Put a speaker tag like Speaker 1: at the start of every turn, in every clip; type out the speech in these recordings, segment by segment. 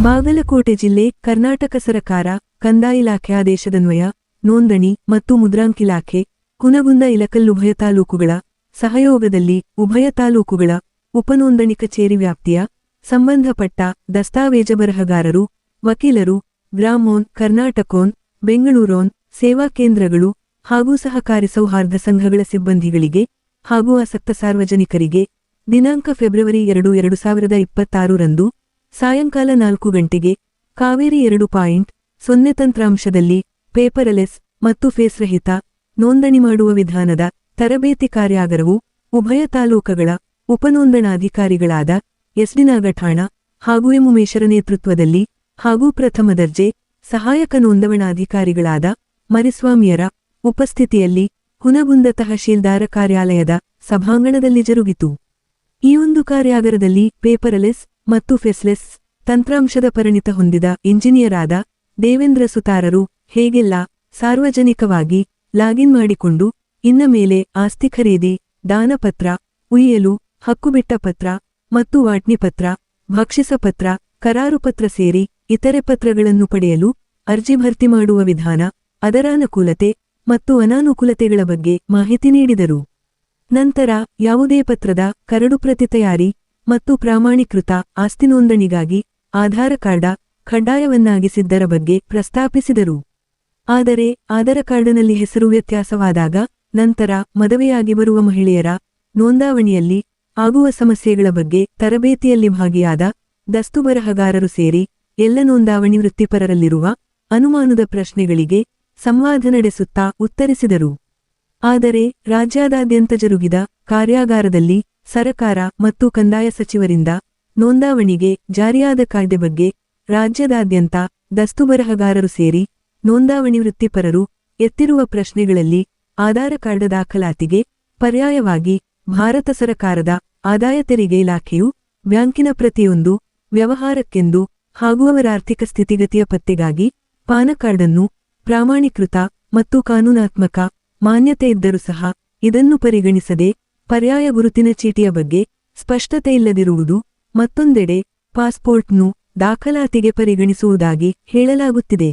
Speaker 1: ಬಾಗಲಕೋಟೆ ಜಿಲ್ಲೆ ಕರ್ನಾಟಕ ಸರಕಾರ ಕಂದಾಯ ಇಲಾಖೆ ಆದೇಶದನ್ವಯ ನೋಂದಣಿ ಮತ್ತು ಮುದ್ರಾಂಕಿಲಾಖೆ ಕುನಗುಂದ ಇಲಕಲ್ ಉಭಯ ತಾಲೂಕುಗಳ ಸಹಯೋಗದಲ್ಲಿ ಉಭಯ ತಾಲೂಕುಗಳ ಉಪನೋಂದಣಿ ಕಚೇರಿ ವ್ಯಾಪ್ತಿಯ ಸಂಬಂಧಪಟ್ಟ ದಸ್ತಾವೇಜ ಬರಹಗಾರರು ವಕೀಲರು ಗ್ರಾಮೋನ್ ಕರ್ನಾಟಕೋನ್ ಬೆಂಗಳೂರೋನ್ ಸೇವಾ ಕೇಂದ್ರಗಳು ಹಾಗೂ ಸಹಕಾರಿ ಸೌಹಾರ್ದ ಸಂಘಗಳ ಸಿಬ್ಬಂದಿಗಳಿಗೆ ಹಾಗೂ ಆಸಕ್ತ ಸಾರ್ವಜನಿಕರಿಗೆ ದಿನಾಂಕ ಫೆಬ್ರವರಿ 2, 2026 ರಂದು ಸಾಯಂಕಾಲ 4 ಗಂಟೆಗೆ ಕಾವೇರಿ 2.0 ತಂತ್ರಾಂಶದಲ್ಲಿ ಪೇಪರ್ಲೆಸ್ ಮತ್ತು ಫೇಸ್ರಹಿತ ನೋಂದಣಿ ಮಾಡುವ ವಿಧಾನದ ತರಬೇತಿ ಕಾರ್ಯಾಗಾರವು ಉಭಯ ತಾಲೂಕುಗಳ ಉಪನೋಂದಣಾಧಿಕಾರಿಗಳಾದ ಎಸ್.ಡಿ. ನಾಗಠಾಣ ಹಾಗೂ ಎಂ. ಉಮೇಶರ ನೇತೃತ್ವದಲ್ಲಿ ಹಾಗೂ ಪ್ರಥಮ ದರ್ಜೆ ಸಹಾಯಕ ನೋಂದಣಾಧಿಕಾರಿಗಳಾದ ಮರಿಸ್ವಾಮಿಯರ ಉಪಸ್ಥಿತಿಯಲ್ಲಿ ಹುನಗುಂದ ತಹಶೀಲ್ದಾರ ಕಾರ್ಯಾಲಯದ ಸಭಾಂಗಣದಲ್ಲಿ ಜರುಗಿತು. ಈ ಒಂದು ಕಾರ್ಯಾಗಾರದಲ್ಲಿ ಪೇಪರ್ಲೆಸ್ ಮತ್ತು ಫೇಸ್ಲೆಸ್ ತಂತ್ರಾಂಶದ ಪರಿಣಿತ ಹೊಂದಿದ ಇಂಜಿನಿಯರ್ ಆದ ದೇವೇಂದ್ರ ಸುತಾರರು ಹೇಗೆಲ್ಲ ಸಾರ್ವಜನಿಕವಾಗಿ ಲಾಗಿನ್ ಮಾಡಿಕೊಂಡು ಇನ್ನ ಮೇಲೆ ಆಸ್ತಿ ಖರೀದಿ, ದಾನಪತ್ರ, ಉಯ್ಯಲು, ಹಕ್ಕುಬಿಟ್ಟ ಪತ್ರ ಮತ್ತು ವಾಟ್ನಿ ಪತ್ರ, ಭಕ್ಷಿಸ ಪತ್ರ, ಕರಾರು ಪತ್ರ ಸೇರಿ ಇತರೆ ಪತ್ರಗಳನ್ನು ಪಡೆಯಲು ಅರ್ಜಿ ಭರ್ತಿ ಮಾಡುವ ವಿಧಾನ, ಅದರ ಅನುಕೂಲತೆ ಮತ್ತು ಅನಾನುಕೂಲತೆಗಳ ಬಗ್ಗೆ ಮಾಹಿತಿ ನೀಡಿದರು. ನಂತರ ಯಾವುದೇ ಪತ್ರದ ಕರಡು ಪ್ರತಿ ತಯಾರಿ ಮತ್ತು ಪ್ರಾಮಾಣೀಕೃತ ಆಸ್ತಿ ನೋಂದಣಿಗಾಗಿ ಆಧಾರ ಕಾರ್ಡ ಕಡ್ಡಾಯವನ್ನಾಗಿಸಿದ್ದರ ಬಗ್ಗೆ ಪ್ರಸ್ತಾಪಿಸಿದರು. ಆದರೆ ಆಧಾರ ಕಾರ್ಡ್ನಲ್ಲಿ ಹೆಸರು ವ್ಯತ್ಯಾಸವಾದಾಗ ನಂತರ ಮದುವೆಯಾಗಿ ಬರುವ ಮಹಿಳೆಯರ ನೋಂದಾವಣಿಯಲ್ಲಿ ಆಗುವ ಸಮಸ್ಯೆಗಳ ಬಗ್ಗೆ ತರಬೇತಿಯಲ್ಲಿ ಭಾಗಿಯಾದ ದಸ್ತು ಬರಹಗಾರರು ಸೇರಿ ಎಲ್ಲ ನೋಂದಾವಣಿ ವೃತ್ತಿಪರರಲ್ಲಿರುವ ಅನುಮಾನದ ಪ್ರಶ್ನೆಗಳಿಗೆ ಸಂವಾದ ನಡೆಸುತ್ತಾ ಉತ್ತರಿಸಿದರು. ಆದರೆ ರಾಜ್ಯಾದಾದ್ಯಂತ ಜರುಗಿದ ಕಾರ್ಯಾಗಾರದಲ್ಲಿ ಸರಕಾರ ಮತ್ತು ಕಂದಾಯ ಸಚಿವರಿಂದ ನೋಂದಾವಣಿಗೆ ಜಾರಿಯಾದ ಕಾಯ್ದೆ ಬಗ್ಗೆ ರಾಜ್ಯದಾದ್ಯಂತ ದಸ್ತು ಬರಹಗಾರರು ಸೇರಿ ನೋಂದಾವಣಿ ವೃತ್ತಿಪರರು ಎತ್ತಿರುವ ಪ್ರಶ್ನೆಗಳಲ್ಲಿ ಆಧಾರ ಕಾರ್ಡ್ ದಾಖಲಾತಿಗೆ ಪರ್ಯಾಯವಾಗಿ ಭಾರತ ಸರಕಾರದ ಆದಾಯ ತೆರಿಗೆ ಇಲಾಖೆಯು ಬ್ಯಾಂಕಿನ ಪ್ರತಿಯೊಂದು ವ್ಯವಹಾರಕ್ಕೆಂದು ಹಾಗೂ ಅವರ ಆರ್ಥಿಕ ಸ್ಥಿತಿಗತಿಯ ಪತ್ತೆಗಾಗಿ ಪಾನ್ ಕಾರ್ಡನ್ನು ಪ್ರಾಮಾಣೀಕೃತ ಮತ್ತು ಕಾನೂನಾತ್ಮಕ ಮಾನ್ಯತೆ ಇದ್ದರೂ ಸಹ ಇದನ್ನು ಪರಿಗಣಿಸದೆ ಪರ್ಯಾಯ ಗುರುತಿನ ಚೀಟಿಯ ಬಗ್ಗೆ ಸ್ಪಷ್ಟತೆ ಇಲ್ಲದಿರುವುದು ಮತ್ತೊಂದೆಡೆ ಪಾಸ್ಪೋರ್ಟ್ನು ದಾಖಲಾತಿಗೆ ಪರಿಗಣಿಸುವುದಾಗಿ ಹೇಳಲಾಗುತ್ತಿದೆ.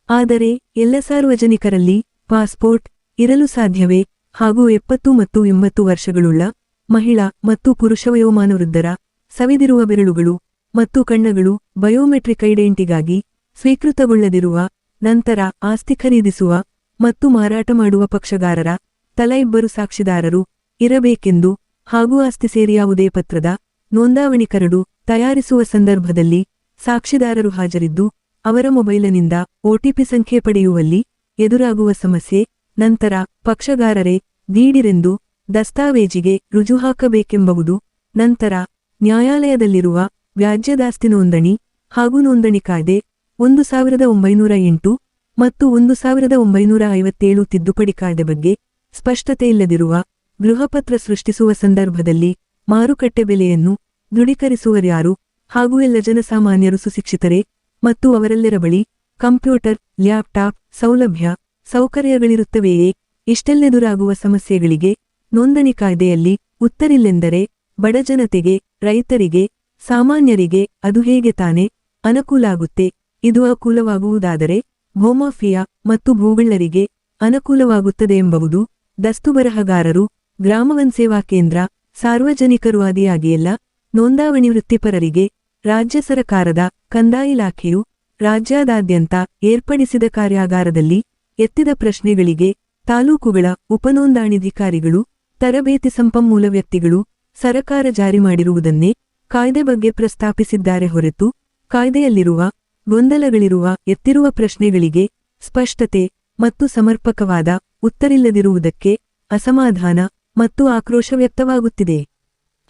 Speaker 1: ಆದರೆ ಎಲ್ಲ ಸಾರ್ವಜನಿಕರಲ್ಲಿ ಪಾಸ್ಪೋರ್ಟ್ ಇರಲು ಸಾಧ್ಯವೇ ಹಾಗೂ 70 ಮತ್ತು 80 ವರ್ಷಗಳುಳ್ಳ ಮಹಿಳಾ ಮತ್ತು ಪುರುಷ ವಯೋಮಾನವೃದ್ಧರ ಸವಿದಿರುವ ಬೆರಳುಗಳು ಮತ್ತು ಕಣ್ಣಗಳು ಬಯೋಮೆಟ್ರಿಕ್ ಐಡೆಂಟಿಗಾಗಿ ಸ್ವೀಕೃತಗೊಳ್ಳದಿರುವ ನಂತರ ಆಸ್ತಿ ಖರೀದಿಸುವ ಮತ್ತು ಮಾರಾಟ ಮಾಡುವ ಪಕ್ಷಗಾರರ ತಲಾ 2 ಸಾಕ್ಷಿದಾರರು ಇರಬೇಕೆಂದು ಹಾಗೂ ಆಸ್ತಿ ಸೇರಿ ಯಾವುದೇ ಪತ್ರದ ನೋಂದಾವಣಿ ಕರಡು ತಯಾರಿಸುವ ಸಂದರ್ಭದಲ್ಲಿ ಸಾಕ್ಷಿದಾರರು ಹಾಜರಿದ್ದು ಅವರ ಮೊಬೈಲಿನಿಂದ ಒಟಿಪಿ ಸಂಖ್ಯೆ ಪಡೆಯುವಲ್ಲಿ ಎದುರಾಗುವ ಸಮಸ್ಯೆ ನಂತರ ಪಕ್ಷಗಾರರೇ ನೀಡಿರೆಂದು ದಸ್ತಾವೇಜಿಗೆ ರುಜು ಹಾಕಬೇಕೆಂಬುದು ನಂತರ ನ್ಯಾಯಾಲಯದಲ್ಲಿರುವ ವ್ಯಾಜ್ಯದಾಸ್ತಿ ನೋಂದಣಿ ಹಾಗೂ ನೋಂದಣಿ ಕಾಯ್ದೆ 1908 ಮತ್ತು 1957 ತಿದ್ದುಪಡಿ ಕಾಯ್ದೆ ಬಗ್ಗೆ ಸ್ಪಷ್ಟತೆ ಇಲ್ಲದಿರುವ ಗೃಹಪತ್ರ ಸೃಷ್ಟಿಸುವ ಸಂದರ್ಭದಲ್ಲಿ ಮಾರುಕಟ್ಟೆ ಬೆಲೆಯನ್ನು ದೃಢೀಕರಿಸುವರ್ಯಾರು ಹಾಗೂ ಎಲ್ಲ ಜನಸಾಮಾನ್ಯರು ಸುಶಿಕ್ಷಿತರೇ ಮತ್ತು ಅವರೆಲ್ಲರ ಬಳಿ ಕಂಪ್ಯೂಟರ್, ಲ್ಯಾಪ್ಟಾಪ್ ಸೌಲಭ್ಯ ಸೌಕರ್ಯಗಳಿರುತ್ತವೆಯೇ? ಇಷ್ಟೆಲ್ಲೆದುರಾಗುವ ಸಮಸ್ಯೆಗಳಿಗೆ ನೋಂದಣಿ ಕಾಯ್ದೆಯಲ್ಲಿ ಉತ್ತರಿಲ್ಲೆಂದರೆ ಬಡಜನತೆಗೆ, ರೈತರಿಗೆ, ಸಾಮಾನ್ಯರಿಗೆ ಅದು ಹೇಗೆ ತಾನೇ ಅನುಕೂಲಾಗುತ್ತೆ? ಇದು ಅನುಕೂಲವಾಗುವುದಾದರೆ ಭೂಮಾಫಿಯಾ ಮತ್ತು ಭೂಗಳ್ಳರಿಗೆ ಅನುಕೂಲವಾಗುತ್ತದೆ ಎಂಬುದು ದಸ್ತು ಬರಹಗಾರರು, ಗ್ರಾಮವನ್ ಸೇವಾ ಕೇಂದ್ರ, ಸಾರ್ವಜನಿಕರು ಆದಿಯಾಗಿಯೆಲ್ಲ ನೋಂದಾವಣಿ ವೃತ್ತಿಪರರಿಗೆ ರಾಜ್ಯ ಸರಕಾರದ ಕಂದಾಯ ಇಲಾಖೆಯು ರಾಜ್ಯಾದಾದ್ಯಂತ ಏರ್ಪಡಿಸಿದ ಕಾರ್ಯಾಗಾರದಲ್ಲಿ ಎತ್ತಿದ ಪ್ರಶ್ನೆಗಳಿಗೆ ತಾಲೂಕುಗಳ ಉಪನೋಂದಣಾಧಿಕಾರಿಗಳು, ತರಬೇತಿ ಸಂಪನ್ಮೂಲ ವ್ಯಕ್ತಿಗಳು ಸರಕಾರ ಜಾರಿ ಮಾಡಿರುವುದನ್ನೇ ಕಾಯ್ದೆ ಬಗ್ಗೆ ಪ್ರಸ್ತಾಪಿಸಿದ್ದಾರೆ ಹೊರತು ಕಾಯ್ದೆಯಲ್ಲಿರುವ ಗೊಂದಲಗಳಿರುವ ಎತ್ತಿರುವ ಪ್ರಶ್ನೆಗಳಿಗೆ ಸ್ಪಷ್ಟತೆ ಮತ್ತು ಸಮರ್ಪಕವಾದ ಉತ್ತರಿಲ್ಲದಿರುವುದಕ್ಕೆ ಅಸಮಾಧಾನ ಮತ್ತು ಆಕ್ರೋಶ ವ್ಯಕ್ತವಾಗುತ್ತಿದೆ.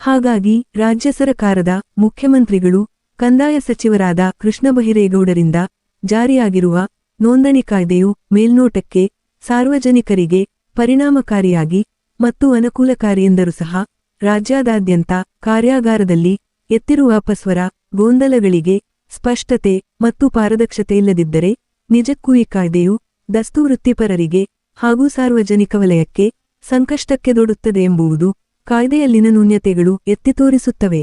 Speaker 1: ಹಾಗಾಗಿ ರಾಜ್ಯ ಸರಕಾರದ ಮುಖ್ಯಮಂತ್ರಿಗಳು, ಕಂದಾಯ ಸಚಿವರಾದ ಕೃಷ್ಣ ಬಹಿರೇಗೌಡರಿಂದ ಜಾರಿಯಾಗಿರುವ ನೋಂದಣಿ ಕಾಯ್ದೆಯು ಮೇಲ್ನೋಟಕ್ಕೆ ಸಾರ್ವಜನಿಕರಿಗೆ ಪರಿಣಾಮಕಾರಿಯಾಗಿ ಮತ್ತು ಅನುಕೂಲಕಾರಿಯೆಂದರೂ ಸಹ ರಾಜ್ಯಾದಾದ್ಯಂತ ಕಾರ್ಯಾಗಾರದಲ್ಲಿ ಎತ್ತಿರುವ ಅಪಸ್ವರ, ಗೊಂದಲಗಳಿಗೆ ಸ್ಪಷ್ಟತೆ ಮತ್ತು ಪಾರದರ್ಶತೆ ಇಲ್ಲದಿದ್ದರೆ ನಿಜಕ್ಕೂ ಈ ಕಾಯ್ದೆಯು ದಸ್ತು ವೃತ್ತಿಪರರಿಗೆ ಹಾಗೂ ಸಾರ್ವಜನಿಕ ವಲಯಕ್ಕೆ ಸಂಕಷ್ಟಕ್ಕೆ ದೊಡ್ಡುತ್ತದೆ ಎಂಬುದು ಕಾಯ್ದೆಯಲ್ಲಿನ ನ್ಯೂನತೆಗಳು ಎತ್ತಿ ತೋರಿಸುತ್ತವೆ.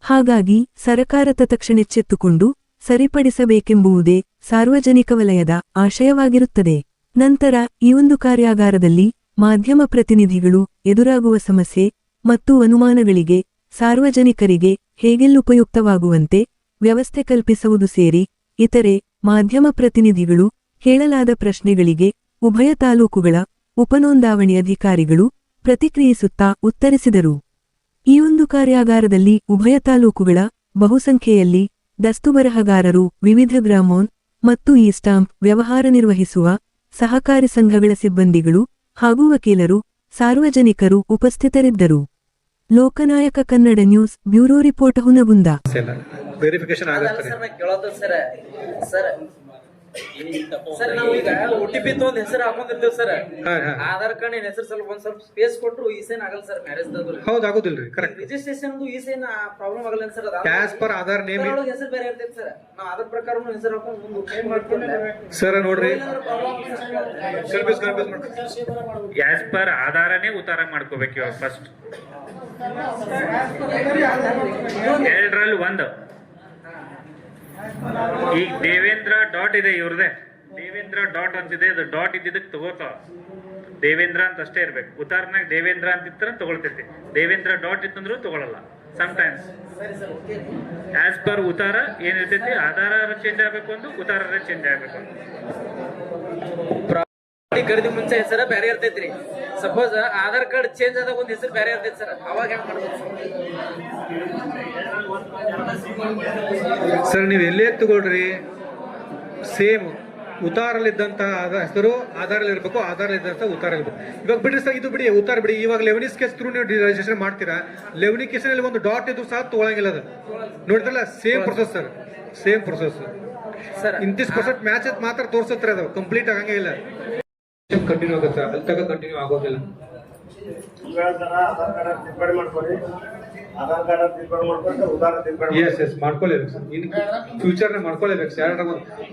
Speaker 1: ಹಾಗಾಗಿ ಸರಕಾರ ತತ್ಕ್ಷಣೆಚ್ಚೆತ್ತುಕೊಂಡು ಸರಿಪಡಿಸಬೇಕೆಂಬುವುದೇ ಸಾರ್ವಜನಿಕ ವಲಯದ ಆಶಯವಾಗಿರುತ್ತದೆ. ನಂತರ ಈ ಒಂದು ಕಾರ್ಯಾಗಾರದಲ್ಲಿ ಮಾಧ್ಯಮ ಪ್ರತಿನಿಧಿಗಳು ಎದುರಾಗುವ ಸಮಸ್ಯೆ ಮತ್ತು ಅನುಮಾನಗಳಿಗೆ ಸಾರ್ವಜನಿಕರಿಗೆ ಹೇಗೆಲ್ಲುಪಯುಕ್ತವಾಗುವಂತೆ ವ್ಯವಸ್ಥೆ ಕಲ್ಪಿಸುವುದು ಸೇರಿ ಇತರೆ ಮಾಧ್ಯಮ ಪ್ರತಿನಿಧಿಗಳು ಕೇಳಲಾದ ಪ್ರಶ್ನೆಗಳಿಗೆ ಉಭಯ ತಾಲೂಕುಗಳ ಉಪನೋಂದಾವಣಿ ಅಧಿಕಾರಿಗಳು ಪ್ರತಿಕ್ರಿಯಿಸುತ್ತಾ ಉತ್ತರಿಸಿದರು. ಈ ಒಂದು ಕಾರ್ಯಾಗಾರದಲ್ಲಿ ಉಭಯ ತಾಲೂಕುಗಳ ಬಹುಸಂಖ್ಯೆಯಲ್ಲಿ ದಸ್ತುಬರಹಗಾರರು, ವಿವಿಧ ಗ್ರಾಮೋನ್ ಮತ್ತು ಈ ಸ್ಟಾಂಪ್ ವ್ಯವಹಾರ ನಿರ್ವಹಿಸುವ ಸಹಕಾರಿ ಸಂಘಗಳ ಸಿಬ್ಬಂದಿಗಳು ಹಾಗೂ ವಕೀಲರು, ಸಾರ್ವಜನಿಕರು ಉಪಸ್ಥಿತರಿದ್ದರು. Lokanayaka Kannada news bureau report Hungund.
Speaker 2: Verification ಆಗುತ್ತೆ
Speaker 3: ಸರ್ ನಾವು ಈಗ OTP ತಗೊಂಡ್ ಹೆಸರು ಹಾಕೊಂಡಿರ್ತೇವೆ ಸರ್. ಆಧಾರ್ ಕಾರ್ಡ್ ಹೆಸರು ಸ್ವಲ್ಪ ಸ್ಪೇಸ್ ಕೊಟ್ರು ಈ ಸೈನ್ ಆಗಲ್ಲ ಸರ್. ಮ್ಯಾರೇಜ್
Speaker 2: ಹೌದು ಆಗೋದಿಲ್ರಿ. ಕರೆಕ್ಟ್.
Speaker 3: ರಿಜಿಸ್ಟ್ರೇಷನ್ ಈ ಸೈನ್ ಪ್ರಾಬ್ಲಮ್ ಆಗಲ್ಲ sir.
Speaker 2: As per Aadhaar name
Speaker 3: ಹೆಸರು ಬೇರೆ ಇರ್ತೈತೆ ಸರ್. ನಾವು ಅದ್ರ ಪ್ರಕಾರ ಹೆಸರು ಹಾಕೊಂಡು ಮುಂದೆ ಕ್ಲೇಮ್ ಮಾಡ್ತೀವಿ
Speaker 2: ಸರ್. ನೋಡ್ರಿ
Speaker 4: ಆಸ್ ಪರ್ ಆಧಾರನೇ ಉತ್ತಾರ ಮಾಡ್ಕೋಬೇಕು ಇವಾಗ ಫಸ್ಟ್. ಎರಡರಲ್ಲಿ ಒಂದು ಈಗ ದೇವೇಂದ್ರ ಡಾಟ್ ಇದೆ ಇವ್ರದೇ. ದೇವೇಂದ್ರ ಡಾಟ್ ಅಂತಿದೆ, ಅದು ಡಾಟ್ ಇದ್ದಿದ್ದಕ್ಕೆ ತಗೋತಾವ. ದೇವೇಂದ್ರ ಅಂತ ಅಷ್ಟೇ ಇರ್ಬೇಕು. ಉತ್ತಾರನಾಗ ದೇವೇಂದ್ರ ಅಂತಿತ್ತ ತಗೊಳ್ತೈತಿ. ದೇವೇಂದ್ರ ಡಾಟ್ ಇತ್ತಂದ್ರೂ ತಗೊಳಲ್ಲ ಸಮ್ಟೈಮ್ಸ್. ಆಸ್ ಪರ್ ಉತ್ತಾರ ಏನಿರ್ತೈತಿ, ಆಧಾರ ಚೇಂಜ್ ಆಗ್ಬೇಕು, ಒಂದು ಉತ್ತಾರ ಚೇಂಜ್ ಆಗ್ಬೇಕು.
Speaker 3: ಖರೀದಿ ಮುಂಚೆ ಹೆಸರು ಬೇರೆ ಇರ್ತೈತ್ರಿ. ಸಪೋಸ್ ಆಧಾರ್ ಕಾರ್ಡ್ ಚೇಂಜ್ ಆದಾಗ ಒಂದ್ ಹೆಸರು ಬೇರೆ ಇರ್ತೈತಿ ಸರ್. ಅವಾಗ ಹೆಂಗ್ ಮಾಡ್ಬೇಕು
Speaker 2: ಸರ್? ನೀವು ಎಲ್ಲೇ ತಗೊಳ್ರಿ ಸೇಮ್ ಉತ್ತಾರಲ್ಲಿದ್ದಂತ ಹೆಸರು ಆಧಾರಲ್ಲಿ ಇರಬೇಕು, ಆಧಾರಲ್ಲಿದ್ದಂತ ಉತ್ತಾರ ಇರಬೇಕು. ಇವಾಗ ಬಿಡ್ರಿ ಸರ್, ಇದು ಬಿಡಿ, ಉತ್ತಾರ ಬಿಡಿ. ಇವಾಗ ಲೆವನಿಸ್ ಕೇಸ್ ಥ್ರೂ ನೀವು ರಿಜಿಸ್ಟ್ರೇಷನ್ ಮಾಡ್ತೀರಾ, ಲೆವನಿ ಕೇಸಿನಲ್ಲಿ ಒಂದು ಡಾಟ್ ಇದ್ದು ಸಹ ತಗೊಳಂಗಿಲ್ಲ. ಅದು ನೋಡಿದ್ರಲ್ಲ, same process sir, same process sir. ಇಂತಿಸ್ ಪರ್ಸೆಂಟ್ ಮ್ಯಾಚ್ ಮಾತ್ರ ತೋರಿಸುತ್ತೆ, ಅದು ಕಂಪ್ಲೀಟ್ ಆಗಂಗೇ ಇಲ್ಲ. ಕಂಟಿನ್ಯೂ ಆಗುತ್ತೆ, ಅಲ್ಲಿ ತಗ ಕಂಟಿನ್ಯೂ ಆಗೋದಿಲ್ಲ. ಮಾಡ್ಕೊಳ್ಳೇಬೇಕು ಸರ್. ಇನ್ ಫ್ಯೂಚರ್ನ ಮಾಡ್ಕೊಳ್ಳೇಬೇಕು ಸರ್.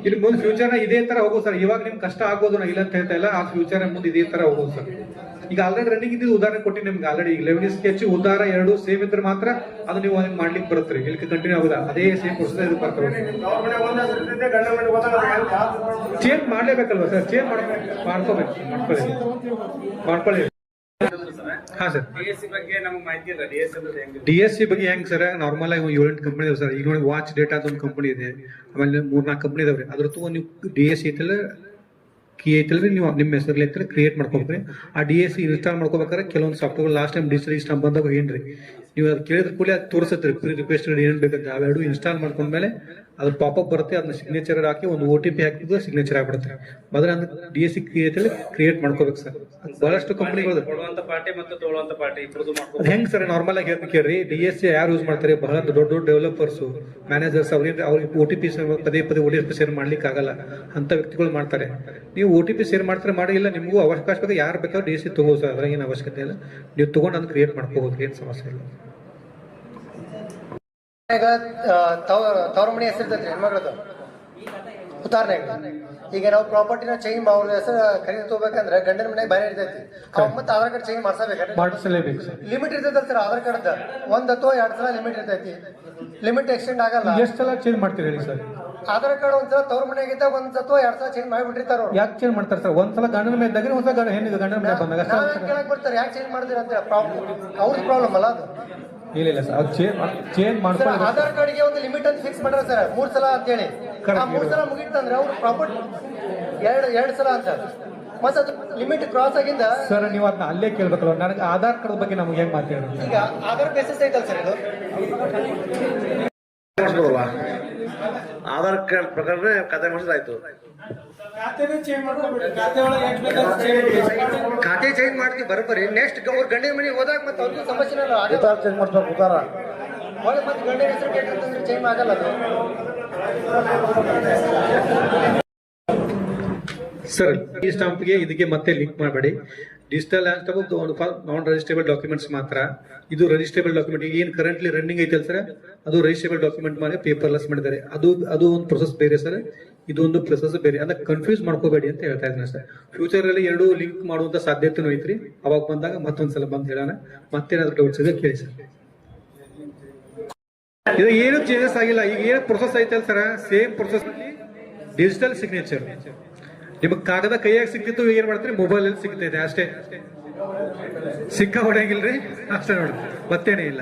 Speaker 2: ಇನ್ನು ಮುಂದೆ ಫ್ಯೂಚರ್ನ ಇದೇ ತರ ಹೋಗೋದು ಸರ್. ಇವಾಗ ನಿಮ್ಗೆ ಕಷ್ಟ ಆಗೋದು, ನಾ ಇಲ್ಲ ಅಂತ ಹೇಳ್ತಾ ಇಲ್ಲ. ಆ ಫ್ಯೂಚರ್ ಮುಂದೆ ಇದೇ ತರ ಹೋಗೋದು ಸರ್. ಈಗ ಆಲ್ರೆಡಿ ರನ್ನಿಂಗ್ ಇದ್ದು ಉದಾಹರಣೆ ಕೊಟ್ಟು ನಿಮ್ಗೆ ಆಲ್ರೆಡಿ ಈಗ 11 ಸ್ಕೆಚ್ ಉದ್ದಾರ 2 ಸೇಮ್ ಇದ್ರೆ ಮಾತ್ರ ಅದು ನೀವು ಮಾಡ್ಲಿಕ್ಕೆ ಬರುತ್ತೆ. ಇಲ್ಲಿ ಕಂಟಿನ್ಯೂ ಆಗೋದ ಅದೇ ಸೇಮ್ ಪ್ರೊಸೆಸ್ ಇದು ಬರ್ತದೆ. Change ಮಾಡ್ಲೇಬೇಕಲ್ವಾ sir? ಚೇಂಜ್ ಮಾಡ್ಕೋಬೇಕು, ಮಾಡ್ಕೊಳ್ಳಿ. ಹಾ ಸರ್,
Speaker 4: DSC ಬಗ್ಗೆ ನಮ್ಗೆ ಮಾಹಿತಿ ಇಲ್ಲ.
Speaker 2: DSC ಬಗ್ಗೆ ಹೆಂಗ್ ಸರ್? ನಾರ್ಮಲ್ ಆಗಿ 7-8 ಕಂಪನಿ ಇದಾವೆ ಸರ್. ಈಗ ನೋಡಿ, ವಾಚ್ ಡೇಟಾದ ಒಂದು ಕಂಪನಿ ಇದೆ, ಆಮೇಲೆ 3-4 ಕಂಪನಿ ಇದಾವ್ರಿ. ಅದ್ರ ನೀವು DSC ಐತಲ್ಲ, ಕೀ ಐತಲ್ರಿ, ನೀವು ನಿಮ್ಮ ಹೆಸರಲ್ಲಿ ಐತಲ್ಲ ಕ್ರಿಯೇಟ್ ಮಾಡ್ಕೋಬೇಕ್ರಿ. ಆ DSC ಇನ್ಸ್ಟಾಲ್ ಮಾಡ್ಕೋಬೇಕಾದ್ರೆ ಕೆಲವೊಂದು software last time digital stamp ಬಂದಾಗ ಏನ್ರಿ ನೀವು ಅದು ಕೇಳಿದ್ರೆ ಕೂಡಲೇ ಅದು ತೋರಿಸುತ್ತೆ ಪ್ರೀ ರಿಕ್ವೆಸ್ಟ್ ಏನ್ ಬೇಕಂತ. ಅವೆರಡು ಇನ್ಸ್ಟಾಲ್ ಮಾಡ್ಕೊಂಡ್ಮೇಲೆ ಅದು ಪಾಪಪ್ ಬರುತ್ತೆ. ಅದನ್ನ ಸಿಗ್ನೇಚರ್ ಹಾಕಿ ಒಂದು OTP ಹಾಕಿದ್ರೆ ಸಿಗ್ನೇಚರ್ ಆಗ್ಬಿಡುತ್ತೆ. ಮೊದಲ DSC ಕ್ರಿಯೇಟ್ ಮಾಡ್ಕೋಬೇಕು ಸರ್. ಬಹಳಷ್ಟು ಕಂಪನಿಗಳು
Speaker 4: ಕೊಡುವಂತ ಪಾರ್ಟಿ ಮತ್ತು ತಗೊಳ್ಳುವಂತ ಪಾರ್ಟಿ ಇಬ್ಬರದು ಮಾಡ್ಕೋಬೇಕು.
Speaker 2: ಹೆಂಗ್ ಸರ್? ನಾರ್ಮಲ್ ಆಗಿ ಕೇಳ್ರಿ, DSC ಯಾರು ಯೂಸ್ ಮಾಡ್ತಾರೆ? ಬಹಳ ದೊಡ್ಡ ಡೆವಲಪರ್ಸ್, ಮ್ಯಾನೇಜರ್ಸ್. ಅವ್ರಿಗೆ OTP ಪದೇ OTP ಶೇರ್ ಮಾಡ್ಲಿಕ್ಕೆ ಆಗಲ್ಲ ಅಂತ ವ್ಯಕ್ತಿಗಳು ಮಾಡ್ತಾರೆ. ನೀವು OTP ಶೇರ್ ಮಾಡ್ತಾರೆ, ಮಾಡಿ. ಇಲ್ಲ ನಿಮಗೂ ಅವಕಾಶ ಬೇಕು, ಯಾರು ಬೇಕಾದ್ರೂ DSC ತಗೋದು ಸರ್. ಅದ್ರಾಗ ಏನು ಅವಶ್ಯಕತೆ ಇಲ್ಲ. ನೀವು ತಗೊಂಡು ಅದನ್ನ ಕ್ರಿಯೇಟ್ ಮಾಡ್ಕೋಬಹುದು, ಏನು ಸಮಸ್ಯೆ ಇಲ್ಲ.
Speaker 5: ಈಗ ತವ್ರ ಮನೆ ಹೆಸರಿರ್ತೈತ್ರಿ ಹೆಣ್ಮಗಳದು ಉದಾಹರಣೆಗೆ. ಈಗ ನಾವು ಪ್ರಾಪರ್ಟಿನ ಚೇಂಜ್ ಅವ್ರ ಹೆಸರು ಖರೀದಿ ತಗೋಬೇಕಂದ್ರೆ ಗಂಡನ ಮನೆಗೆ ಬೇರೆ ಇರ್ತೈತಿ. ಮತ್ತೆ ಆಧಾರ್ ಕಾರ್ಡ್ ಚೇಂಜ್
Speaker 2: ಮಾಡಿಸಲೇಬೇಕು ಸರ್.
Speaker 5: ಲಿಮಿಟ್ ಇರ್ತೈತಲ್ಲ ಸರ್ ಆಧಾರ್ ಕಾರ್ಡ್. 1 ಅಥವಾ 2 ಸಲ ಲಿಮಿಟ್ ಇರ್ತೈತಿ. ಲಿಮಿಟ್ ಎಕ್ಸ್ಟೆಂಡ್ ಆಗಲ್ಲ.
Speaker 2: ಎಷ್ಟು ಸಲ ಚೇಂಜ್ ಮಾಡ್ತೀರಿ ಸರ್?
Speaker 5: ಆಧಾರ್ ಕಾರ್ಡ್ ಒಂದ್ಸಲ ತವ್ರ ಮನೆಗಿದ್ದ 1 ಅಥವಾ 2 ಸಲ ಚೇಂಜ್ ಮಾಡಿಬಿಟ್ಟಿರ್ತಾರ.
Speaker 2: ಯಾಕೆ ಚೇಂಜ್ ಮಾಡ್ತಾರೆ ಸರ್? ಒಂದ್ಸಲ ಗಂಡನ ಮೇಲೆ ಇದ್ದಾಗ, ಒಂದ್ಸಲ ಹೆಣ್ಣಿಗೆ ಗಂಡನ ಮೇಲೆ ಬಂದಾಗ
Speaker 5: ಕೇಳಕ್ ಬರ್ತಾರೆ, ಯಾಕೆ ಚೇಂಜ್ ಮಾಡಿದಿರ ಅಂತ. ಅವ್ರದ್ದು ಪ್ರಾಬ್ಲಮ್ ಅಲ್ಲ ಅದು.
Speaker 2: ಇಲ್ಲ ಸರ್, ಅದು ಚೇಂಜ್ ಮಾಡ್ತಾರೆ.
Speaker 5: ಆಧಾರ್ ಕಾರ್ಡ್ಗೆ ಒಂದು ಲಿಮಿಟ್ ಅಂತ ಫಿಕ್ಸ್ ಮಾಡ್ಯಾರ ಸರ್, 3 ಸಲ ಅಂತ ಹೇಳಿ. 3 ಸಲ ಮುಗಿತಂದ್ರೆ ಅವ್ರು ಪ್ರಾಪರ್ಟಿ 2 ಸಲ ಅಂತ. ಮತ್ತೆ ಅದು ಲಿಮಿಟ್ ಕ್ರಾಸ್ ಆಗಿಂದ
Speaker 2: ಸರ್ ನೀವು ಅದನ್ನ ಅಲ್ಲೇ ಕೇಳ್ಬೇಕಲ್ಲ. ನನಗೆ ಆಧಾರ್ ಕಾರ್ಡ್ ಬಗ್ಗೆ ನಮ್ಗೆ ಹೆಂಗ್ ಮಾತಾಡೋದು?
Speaker 5: ಈಗ ಆಧಾರ್ ಬೇಸಿಸ್ ಐತಲ್ಲ ಸರ್ ಇದು.
Speaker 6: ಆಧಾರ್ ಕಾರ್ಡ್ ಪ್ರಕಾರ ಖಾತೆ ಮಾಡಿಸಲಾಯ್ತು.
Speaker 5: ಖಾತೆ ಚೇಂಜ್ ಮಾಡ್ತೀವಿ ಬರೋಬ್ಬರಿ. ನೆಕ್ಸ್ಟ್ ಅವ್ರ ಗಂಡಿನ ಮನೆಗೆ ಹೋದಾಗ ಮತ್ತೆ ಅವ್ರಿಗೂ ಸಮಸ್ಯೆ
Speaker 6: ಚೇಂಜ್ ಮಾಡ್ಸ್ಬೇಕು. ಉತ್ತಾರ
Speaker 5: ಒಳಗೆ ಮತ್ತೆ ಗಂಡಿನ ಹೆಸರು ಕೇಳ್ತಂದ್ರೆ ಚೇಂಜ್ ಆಗಲ್ಲ ಅದು.
Speaker 2: ಸರ್, ಈ ಸ್ಟಾಂಪ್ಗೆ ಇದಕ್ಕೆ ಮತ್ತೆ ಲಿಂಕ್ ಮಾಡಬೇಡಿ. ಡಿಜಿಟಲ್ ನಾನ್ ರಿಜಿಸ್ಟೇಬಲ್ ಡಾಕ್ಯುಮೆಂಟ್ಸ್ ಮಾತ್ರ. ಇದು ರಿಜಿಸ್ಟೇಬಲ್ ಡಾಕ್ಯುಮೆಂಟ್ ಏನ್ ಕರೆಂಟ್ಲಿ ರನ್ನಿಂಗ್ ಐತಲ್ಲ ಸರ್, ಅದು ರಿಜಿಸ್ಟೇಬಲ್ ಡಾಕ್ಯುಮೆಂಟ್ ಮಾಡಿ ಪೇಪರ್ಲೆಸ್ ಮಾಡಿದ್ದಾರೆ. ಅದು ಒಂದು ಪ್ರೊಸೆಸ್ ಬೇರೆ ಸರ್, ಇದು ಒಂದು ಪ್ರೊಸೆಸ್ ಬೇರೆ. ಅದನ್ನ ಕನ್ಫ್ಯೂಸ್ ಮಾಡ್ಕೋಬೇಡಿ ಅಂತ ಹೇಳ್ತಾ ಇದ್ದೀನಿ ಸರ್. ಫ್ಯೂಚರ್ ಅಲ್ಲಿ 2 ಲಿಂಕ್ ಮಾಡುವಂತ ಸಾಧ್ಯತೆನೂ ಐತ್ರಿ. ಅವಾಗ ಬಂದಾಗ ಮತ್ತೊಂದ್ಸಲ ಬಂದ್ ಹೇಳೋಣ. ಮತ್ತೇನಾದ್ರು ಡೌಟ್ಸ್ ಇದೆ ಕೇಳಿ ಸರ್. ಇದು ಏನು ಚೇಂಜಸ್ ಆಗಿಲ್ಲ. ಈಗ ಏನು ಪ್ರೊಸೆಸ್ ಐತಲ್ಲ sir, same process digital signature. ನಿಮಗೆ ಕಾಗದ ಕೈಯಾಗಿ ಸಿಗ್ತಿತ್ತು, ಈಗ ಏನ್ ಮಾಡ್ತೀರಿ ಮೊಬೈಲ್ ಅಲ್ಲಿ ಸಿಗ್ತೈತೆ ಅಷ್ಟೇ. ಸಿಕ್ಕ ಹೊಡೆಯಂಗಿಲ್ರಿ ಅಷ್ಟೇ ನೋಡಿ, ಮತ್ತೇನೇ ಇಲ್ಲ